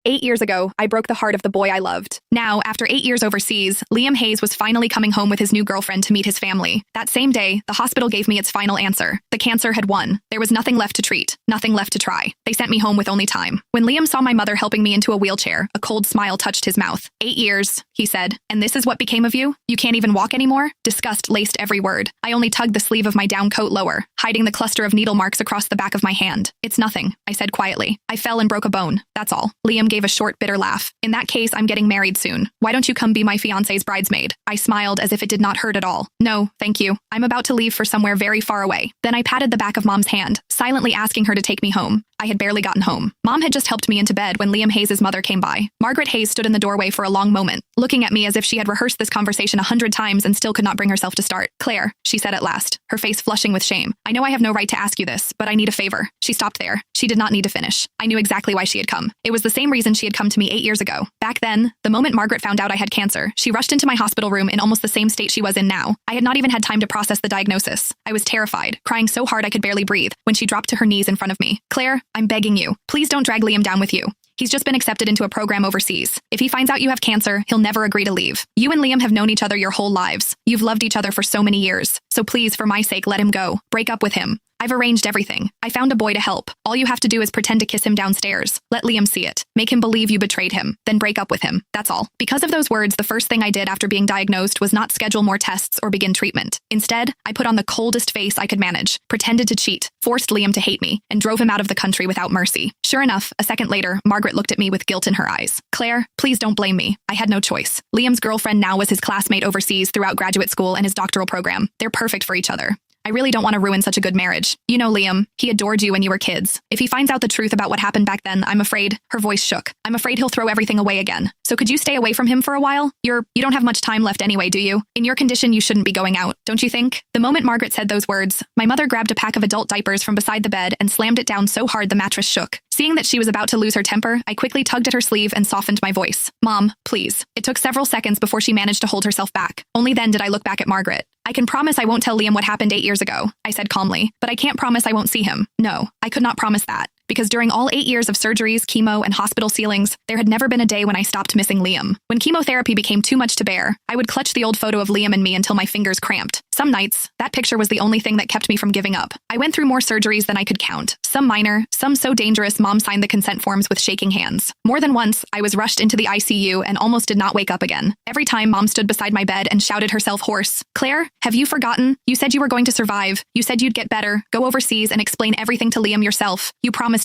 8 years ago, I broke the heart of the boy I loved. Now, after 8 years overseas, Liam Hayes was finally coming home with his new girlfriend to meet his family. That same day, the hospital gave me its final answer. The cancer had won. There was nothing left to treat, nothing left to try. They sent me home with only time. When Liam saw my mother helping me into a wheelchair, a cold smile touched his mouth. 8 years, he said. And this is what became of you? You can't even walk anymore? Disgust laced every word. I only tugged the sleeve of my down coat lower, hiding the cluster of needle marks across the back of my hand. It's nothing, I said quietly. I fell and broke a bone. That's all. Liam gave a short, bitter laugh. In that case, I'm getting married soon. Why don't you come be my fiancé's bridesmaid? I smiled as if it did not hurt at all. No, thank you. I'm about to leave for somewhere very far away. Then I patted the back of Mom's hand, silently asking her to take me home. I had barely gotten home. Mom had just helped me into bed when Liam Hayes' mother came by. Margaret Hayes stood in the doorway for a long moment, looking at me as if she had rehearsed this conversation 100 times and still could not bring herself to start. Claire, she said at last, her face flushing with shame. I know I have no right to ask you this, but I need a favor. She stopped there. She did not need to finish. I knew exactly why she had come. It was the same reason she had come to me 8 years ago. Back then, the moment Margaret found out I had cancer, she rushed into my hospital room in almost the same state she was in now. I had not even had time to process the diagnosis. I was terrified, crying so hard I could barely breathe, when she dropped to her knees in front of me. Claire, I'm begging you. Please don't drag Liam down with you. He's just been accepted into a program overseas. If he finds out you have cancer, he'll never agree to leave. You and Liam have known each other your whole lives. You've loved each other for so many years. So please, for my sake, let him go. Break up with him. I've arranged everything. I found a boy to help. All you have to do is pretend to kiss him downstairs. Let Liam see it. Make him believe you betrayed him. Then break up with him. That's all. Because of those words, the first thing I did after being diagnosed was not schedule more tests or begin treatment. Instead, I put on the coldest face I could manage, pretended to cheat, forced Liam to hate me, and drove him out of the country without mercy. Sure enough, a second later, Margaret looked at me with guilt in her eyes. Claire, please don't blame me. I had no choice. Liam's girlfriend now was his classmate overseas throughout graduate school and his doctoral program. They're perfect for each other. I really don't want to ruin such a good marriage. You know, Liam, he adored you when you were kids. If he finds out the truth about what happened back then, I'm afraid, her voice shook. I'm afraid he'll throw everything away again. So could you stay away from him for a while? You don't have much time left anyway, do you? In your condition, you shouldn't be going out, don't you think? The moment Margaret said those words, my mother grabbed a pack of adult diapers from beside the bed and slammed it down so hard the mattress shook. Seeing that she was about to lose her temper, I quickly tugged at her sleeve and softened my voice. Mom, please. It took several seconds before she managed to hold herself back. Only then did I look back at Margaret. I can promise I won't tell Liam what happened 8 years ago, I said calmly, but I can't promise I won't see him. No, I could not promise that. Because during all 8 years of surgeries, chemo, and hospital ceilings, there had never been a day when I stopped missing Liam. When chemotherapy became too much to bear, I would clutch the old photo of Liam and me until my fingers cramped. Some nights, that picture was the only thing that kept me from giving up. I went through more surgeries than I could count. Some minor, some so dangerous Mom signed the consent forms with shaking hands. More than once, I was rushed into the ICU and almost did not wake up again. Every time Mom stood beside my bed and shouted herself hoarse, Claire, have you forgotten? You said you were going to survive. You said you'd get better, go overseas and explain everything to Liam yourself. You promised me.